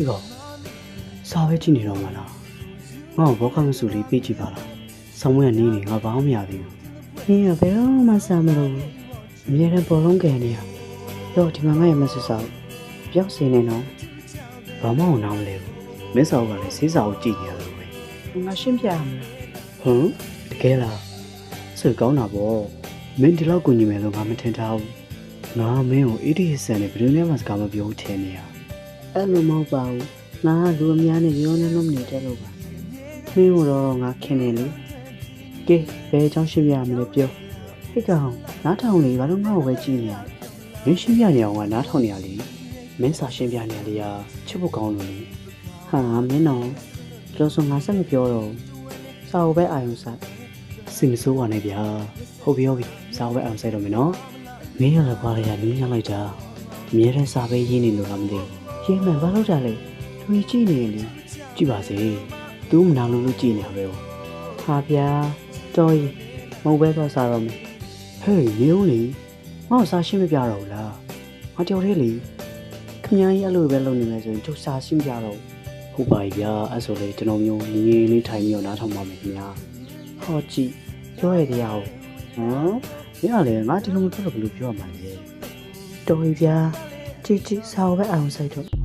ဖေကောစာပဲကြည့်နေတော့မလားငါ့ကိုဘောကမဆူလေးပြေးကြည့်ပါလားဆောင်းမွေးကနေနေငါဘာမှမရသေးဘူး နင်ကဘယ်တော့မှစားမလို့အမြဲတမ်းဘောလုံးကယ်နေရတော့ဒီမှာငါ့ရဲ့မဆူစားပြောက်စင်းနေတော့ ဘာမှနားမလဲဘူးမင်းစာအုပ်ကလည်းစေးစာအုပ်ကြည့်နေရတယ်ပဲ ငါရှင်းပြရမလား ဟမ်တကယ်လားစိတ်ကောင်းတာပေါ့မင်းဒီလောက်ကူညီမယ်လို့ငါမထင်ထားဘူးငါမင်းကို80ဆန်နဲ့ဘယ်လိုမှစကားမပြောဘူးထင်နေရ အဲ့လိုမဟုတ်ပါဘူးငါကလူအများနဲ့ရောနေလို့မနေတဲ့လို့ပါမင်းတို့တော့ငါခင်နေလေကဲဘယ်အကြောင်းရှင်းပြရမလဲပြောဟိတ်ကောင်နားထောင်လေဘာလို့ငါ့ကိုပဲကြည့်နေရလဲ မင်းရှင်းပြနေအောင်ကနားထောင်နေရလေမင်းစာရှင်းပြနေရလေချစ်ဖို့ကောင်းလို့လေ ဟာမင်းတော့ကြောစုံငါဆက်မပြောတော့စာအုပ်ပဲအာရုံစိုက် စိတ်မဆိုးပါနဲ့ဗျာဟုတ်ပြီစာအုပ်ပဲအောင်ဆိုင်တော့မယ်နော်မင်းရလည်းဘာလဲရနင်းရလိုက်တာအမြဲတမ်းစာပဲရင်းနေလို့လားမသိဘူး ရေးမှန်ဘာလို့တာလဲသူကြည့်နေလေ ကြည့်ပါစေသူမနာလို့ကြည့်နေရပဲ ဟာဗျာတော်ကြီးမဟုတ်ပဲတော့စားတော့မယ် ဟေးနေဦးလေငါ့စာရှင်းမပြတော့ဘူးလားငါကြော်သေးလေ ခမကြီးအဲ့လိုပဲလုပ်နေမယ်ဆိုရင်ကျုပ်စားရှင်းပြတော့ ဟုတ်ပါပြီဗျာအဲ့ဆိုလေကျွန်တော်မျိုးငငယ်လေးထိုင်ပြီးတော့နားထောင်ပါမယ်ခင်ဗျာ ဟောကြည့်ပြောရတရားကို ဟမ်မင်းကလည်းငါဒီလိုမပြောတော့ဘယ်လိုပြောရမှာလဲ တော်ကြီးဗျာကြည့်စားအုပ်ပဲအာရုံစိုက်တော့